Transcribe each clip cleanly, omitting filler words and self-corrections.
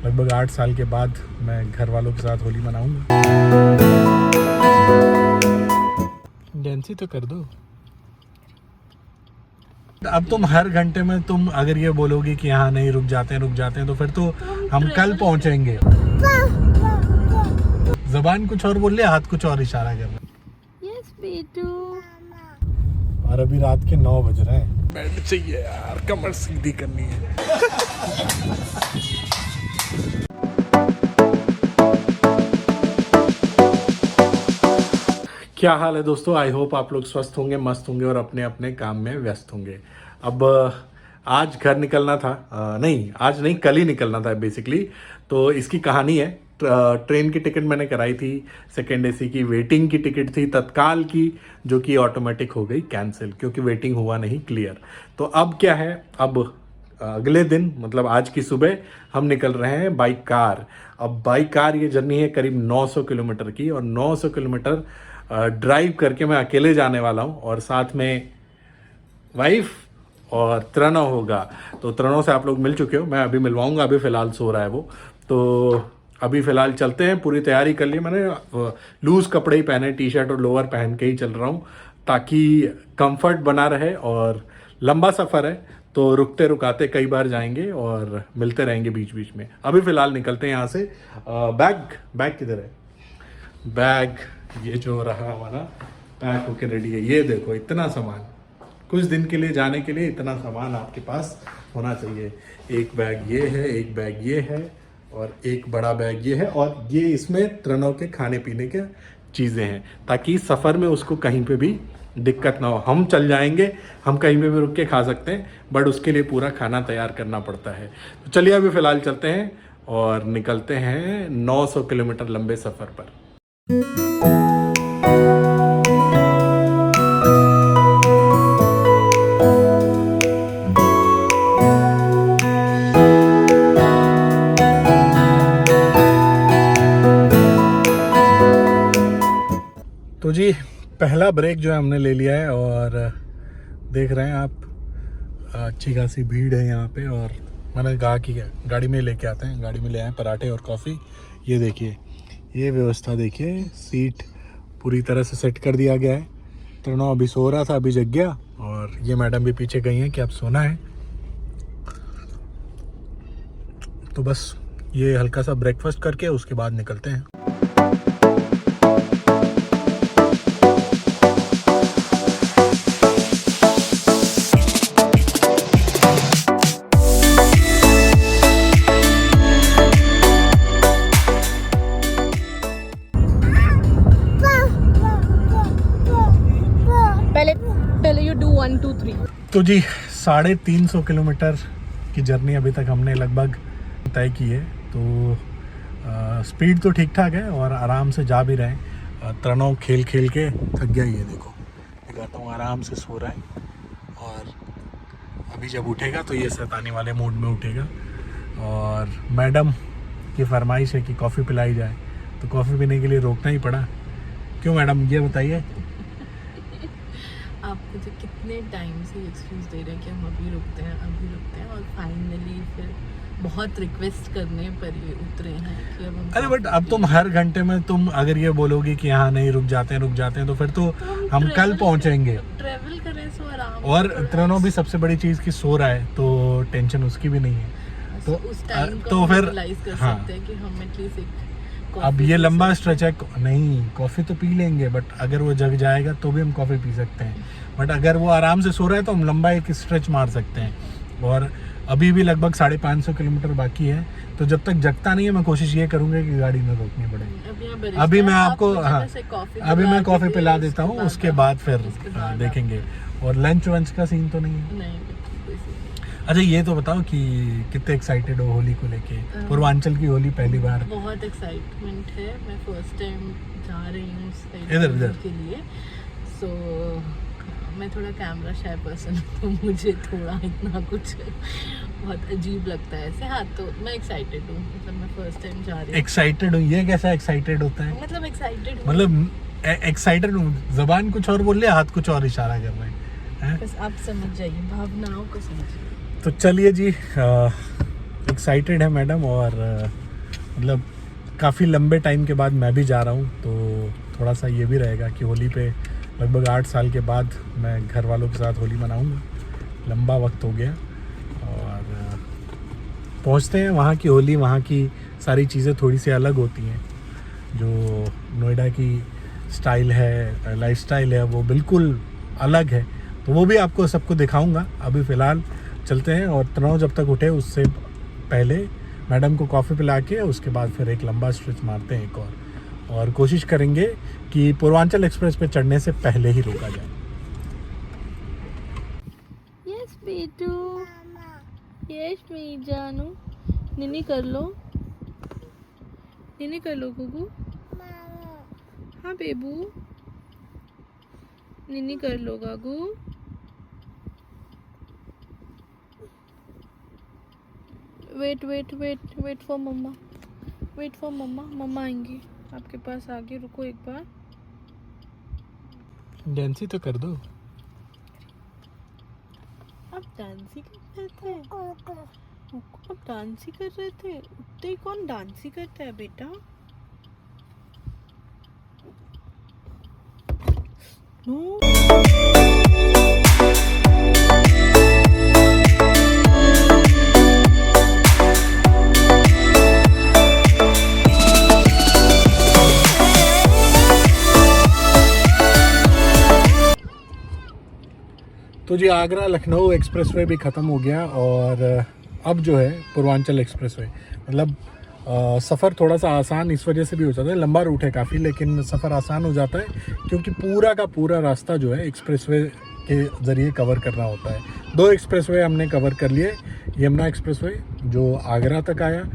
लगभग 8 साल के बाद मैं घर वालों के साथ होली मनाऊंगा। डांस ही तो कर दो। अब तुम हर घंटे में तुम अगर ये बोलोगे कि हाँ नहीं रुक जाते हैं तो फिर तो हम कल पहुंचेंगे। जबान कुछ और बोल रही है, हाथ कुछ और इशारा कर रहा है। यस बेटू। और अभी रात के 9 बज रहे हैं। बेड चाहिए यार, कमर सीधी करनी है। क्या हाल है दोस्तों, आई होप आप लोग स्वस्थ होंगे, मस्त होंगे और अपने अपने काम में व्यस्त होंगे। अब आज घर निकलना था, नहीं आज नहीं कल ही निकलना था बेसिकली। तो इसकी कहानी है, ट्रेन की टिकट मैंने कराई थी, सेकेंड एसी की वेटिंग की टिकट थी तत्काल की, जो कि ऑटोमेटिक हो गई कैंसिल क्योंकि वेटिंग हुआ नहीं क्लियर। तो अब क्या है, अब अगले दिन मतलब आज की सुबह हम निकल रहे हैं बाई कार। अब बाई कार ये जर्नी है करीब 900 किलोमीटर की, और 900 किलोमीटर ड्राइव करके मैं अकेले जाने वाला हूँ और साथ में वाइफ और त्रणव होगा। तो त्रणव से आप लोग मिल चुके हो, मैं अभी मिलवाऊंगा, अभी फ़िलहाल सो रहा है वो। तो अभी फ़िलहाल चलते हैं, पूरी तैयारी कर ली मैंने, लूज़ कपड़े ही पहने, टी शर्ट और लोअर पहन के ही चल रहा हूँ ताकि कंफर्ट बना रहे। और लंबा सफ़र है तो रुकते रुकाते कई बार जाएंगे और मिलते रहेंगे बीच बीच में। अभी फ़िलहाल निकलते हैं यहाँ से। बैग किधर है? बैग ये जो रहा हमारा पैक होके रेडी है। ये देखो इतना सामान, कुछ दिन के लिए जाने के लिए इतना सामान आपके पास होना चाहिए। एक बैग ये है, एक बैग ये है और एक बड़ा बैग ये है, और ये इसमें त्रणव के खाने पीने के चीज़ें हैं ताकि सफ़र में उसको कहीं पे भी दिक्कत ना हो। हम चल जाएंगे, हम कहीं पे भी रुक के खा सकते हैं, बट उसके लिए पूरा खाना तैयार करना पड़ता है। तो चलिए अभी फ़िलहाल चलते हैं और निकलते हैं 900 किलोमीटर लंबे सफ़र पर। तो जी पहला ब्रेक जो है हमने ले लिया है, और देख रहे हैं आप अच्छी खासी भीड़ है यहाँ पे। और मैंने कहा कि गाड़ी में लेके आते हैं, गाड़ी में ले आए पराठे और कॉफ़ी। ये देखिए, ये व्यवस्था देखिए, सीट पूरी तरह से सेट कर दिया गया है। त्रणव अभी सो रहा था, अभी जग गया, और ये मैडम भी पीछे गई हैं कि अब सोना है। तो बस ये हल्का सा ब्रेकफास्ट करके उसके बाद निकलते हैं। पहले यू डू 1 2 3। तो जी 350 किलोमीटर की जर्नी अभी तक हमने लगभग तय की है। तो स्पीड तो ठीक ठाक है और आराम से जा भी रहे हैं। त्रणव खेल खेल के थक गया, ये देखो दिखाता हूँ, आराम से सो रहा है। और अभी जब उठेगा तो ये शैतानी वाले मूड में उठेगा। और मैडम की फरमाइश है कि कॉफ़ी पिलाई जाए, तो कॉफ़ी पीने के लिए रोकना ही पड़ा। क्यों मैडम, ये बताइए। आप मुझे कितने टाइम से एक्सक्यूज दे रहे हैं कि हम अभी रुकते हैं और फाइनली फिर बहुत रिक्वेस्ट करने पर ये उतरे हैं कि अब हम। अरे बट अब तुम हर घंटे में तुम अगर ये बोलोगे कि हाँ नहीं रुक जाते हैं तो फिर तो हम कल पहुंचेंगे। ट्रैवल करें सो आराम। और त्रणव भी सबसे बड़ी चीज़ की सो रहा है, तो टेंशन उसकी भी नहीं है। तो उस टाइम को तो फिर यूटिलाइज कर हाँ, सकते हैं कि हम एटलीस्ट एक अब ये लंबा स्ट्रेच है, नहीं कॉफ़ी तो पी लेंगे, बट अगर वो जग जाएगा तो भी हम कॉफ़ी पी सकते हैं। बट अगर वो आराम से सो रहा है तो हम लंबा एक स्ट्रेच मार सकते हैं। और अभी भी लगभग 550 किलोमीटर बाकी है, तो जब तक जगता नहीं है मैं कोशिश ये करूँगा कि गाड़ी न रोकनी पड़े। अभी मैं आपको अभी मैं कॉफ़ी पिला देता हूँ, उसके बाद फिर देखेंगे। और लंच वंच का सीन तो नहीं है? अच्छा ये तो बताओ कि कितने एक्साइटेड हो होली को लेके? पूर्वांचल की होली पहली बार। बहुत एक्साइटमेंट है, मैं फर्स्ट टाइम जा रही हूँ इधर के लिए। सो मैं थोड़ा कैमरा शाय पर्सन हूँ, तो मुझे थोड़ा इतना कुछ बहुत अजीब लगता है ऐसे। हाँ तो मैं एक्साइटेड हूँ, मतलब मैं फर्स्ट टाइम जा रही हूँ। एक्साइटेड हूँ, ये कैसा एक्साइटेड होता है? मतलब एक्साइटेड, मतलब एक्साइटेड हूँ, जबान कुछ और बोल रही है, हाथ कुछ और इशारा कर रहे हैं। बस आप समझ जाइए, भावनाओं को समझिए। तो चलिए जी, एक्साइटेड है मैडम, और मतलब काफ़ी लंबे टाइम के बाद मैं भी जा रहा हूँ, तो थोड़ा सा ये भी रहेगा कि होली पे लगभग 8 साल के बाद मैं घर वालों के साथ होली मनाऊँगा। लंबा वक्त हो गया, और पहुँचते हैं। वहाँ की होली, वहाँ की सारी चीज़ें थोड़ी सी अलग होती हैं। जो नोएडा की स्टाइल है, लाइफस्टाइल है, वो बिल्कुल अलग है। तो वो भी आपको सबको दिखाऊंगा। अभी फ़िलहाल चलते हैं, और तनाव जब तक उठे उससे पहले मैडम को कॉफ़ी पिला के उसके बाद फिर एक लंबा स्ट्रेच मारते हैं एक और कोशिश करेंगे कि पूर्वांचल एक्सप्रेस पे चढ़ने से पहले ही रोका जाए। यस बेटू, यस मी जानू, निनी कर लो, निनी कर लो गुगू। हाँ बेबू, निनी कर लो गागू। Wait wait wait wait for mumma, wait for mumma, mumma आएंगी आपके पास। आगे रुको एक बार। डांस ही तो कर दो। आप डांस ही कर रहे थे, आप डांस ही कर रहे थे। उठते ही कौन डांस ही करता है बेटा? नो। तो जी आगरा लखनऊ एक्सप्रेसवे भी ख़त्म हो गया, और अब जो है पूर्वांचल एक्सप्रेसवे, मतलब सफ़र थोड़ा सा आसान इस वजह से भी हो जाता है। लंबा रूट है काफ़ी, लेकिन सफ़र आसान हो जाता है क्योंकि पूरा का पूरा रास्ता जो है एक्सप्रेसवे के ज़रिए कवर करना होता है। 2 एक्सप्रेसवे हमने कवर कर लिए। यमुना एक्सप्रेसवे जो आगरा तक आया,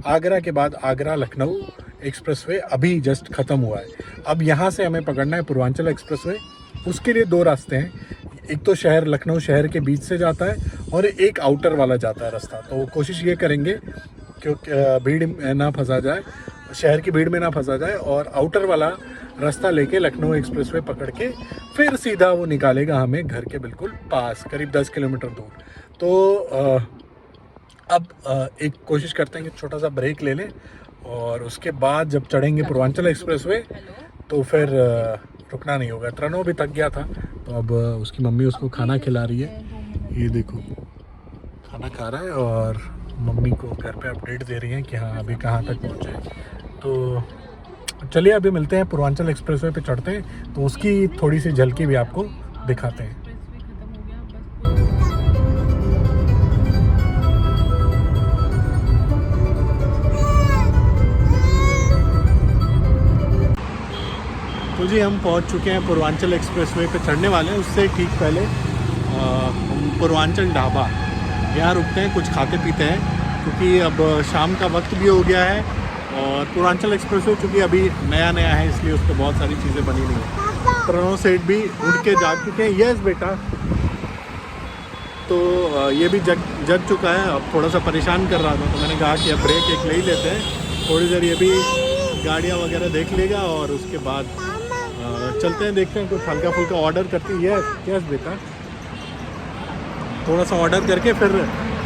आगरा के बाद आगरा लखनऊ एक्सप्रेसवे अभी जस्ट ख़त्म हुआ है। अब यहाँ से हमें पकड़ना है पूर्वांचल एक्सप्रेसवे। उसके लिए 2 रास्ते हैं, एक तो शहर लखनऊ शहर के बीच से जाता है, और एक आउटर वाला जाता है रास्ता। तो कोशिश ये करेंगे क्योंकि भीड़ में ना फंसा जाए, शहर की भीड़ में ना फंसा जाए, और आउटर वाला रास्ता लेके लखनऊ एक्सप्रेसवे पकड़ के फिर सीधा वो निकालेगा हमें घर के बिल्कुल पास, करीब 10 किलोमीटर दूर। तो अब एक कोशिश करते हैं कि छोटा सा ब्रेक ले लें, और उसके बाद जब चढ़ेंगे पूर्वांचल एक्सप्रेसवे तो फिर रुकना नहीं होगा। ट्रनो भी थक गया था, तो अब उसकी मम्मी उसको खाना खिला रही है। ये देखो खाना खा रहा है, और मम्मी को घर पे अपडेट दे रही है कि हाँ अभी कहाँ तक पहुँचे। तो चलिए अभी मिलते हैं, पूर्वांचल एक्सप्रेसवे पे चढ़ते हैं, तो उसकी थोड़ी सी झलकी भी आपको दिखाते हैं। तो जी हम पहुंच चुके हैं पूर्वांचल एक्सप्रेसवे पे, चढ़ने वाले हैं। उससे ठीक पहले पूर्वांचल ढाबा, यहाँ रुकते हैं, कुछ खाते पीते हैं, क्योंकि अब शाम का वक्त भी हो गया है। और पूर्वांचल एक्सप्रेसवे चूँकि अभी नया नया है, इसलिए उस पर बहुत सारी चीज़ें बनी नहीं हैं। प्रणव सेठ भी उड़ के जा चुके हैं। यस बेटा, तो ये भी जग चुका है। अब थोड़ा सा परेशान कर रहा था, तो मैंने कहा कि अब ब्रेक एक ले ही लेते हैं, थोड़ी देर ये भी गाड़ियाँ वगैरह देख लेगा, और उसके बाद चलते हैं, देखते हैं कुछ हल्का फुल्का ऑर्डर करते हैं। यस बेटा, थोड़ा सा ऑर्डर करके फिर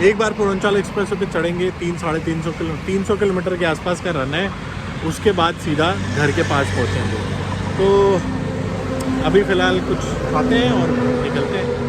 एक बार पूर्वांचल एक्सप्रेस पे चढ़ेंगे। 300 किलोमीटर के आसपास का रन है, उसके बाद सीधा घर के पास पहुंचेंगे। तो अभी फ़िलहाल कुछ खाते हैं और निकलते हैं।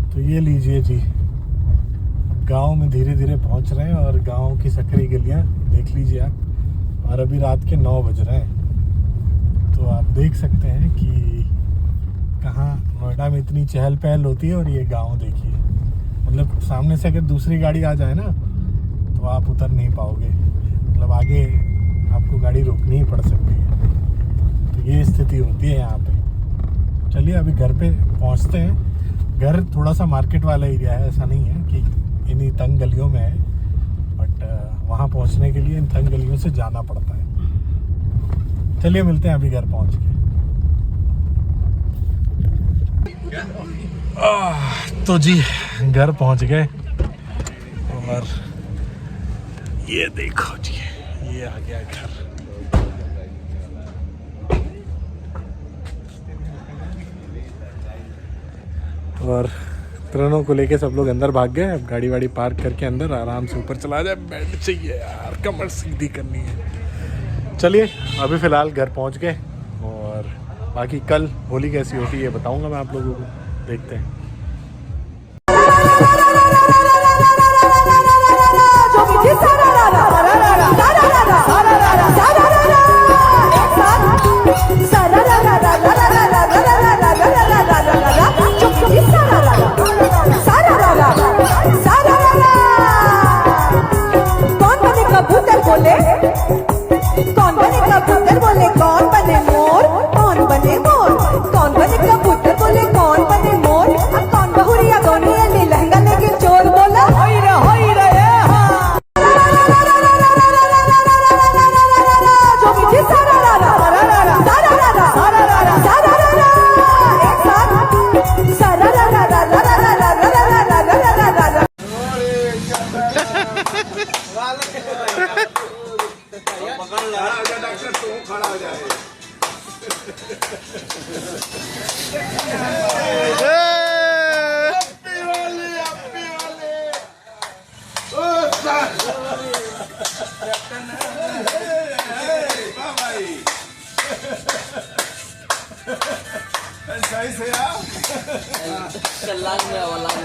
तो ये लीजिए जी, गांव में धीरे धीरे पहुंच रहे हैं, और गांव की सकरी गलियां देख लीजिए आप। और अभी रात के 9 बज रहे हैं, तो आप देख सकते हैं कि कहाँ नोएडा में इतनी चहल पहल होती है, और ये गांव देखिए। मतलब सामने से अगर दूसरी गाड़ी आ जाए ना, तो आप उतर नहीं पाओगे, मतलब आगे आपको गाड़ी रोकनी ही पड़ सकती है। तो ये स्थिति होती है यहाँ पे। चलिए अभी घर पे पहुँचते हैं। घर थोड़ा सा मार्केट वाला एरिया है, ऐसा नहीं है कि इन्हीं तंग गलियों में है, बट वहाँ पहुँचने के लिए इन तंग गलियों से जाना पड़ता है। चलिए मिलते हैं अभी घर पहुँच के। तो जी घर पहुँच गए, और ये देखो जी ये आ गया घर। और त्रणों को लेके सब लोग अंदर भाग गए। अब गाड़ी वाड़ी पार्क करके अंदर आराम से ऊपर चला जाए। बेड चाहिए यार, कमर सीधी करनी है। चलिए अभी फ़िलहाल घर पहुंच गए और बाकी कल होली कैसी होती है बताऊंगा मैं आप लोगों को। देखते हैं। कौन बने कबूतर बोले कौन बने मोर, कौन बने मोर, कौन बने कबूतर बोले कौन बने मोर, अब कौन बहुरिया गोनिया ले लहंगा लेके चोर बोला होई रे जो मुझे सारा एक साथ Kelang ya walang.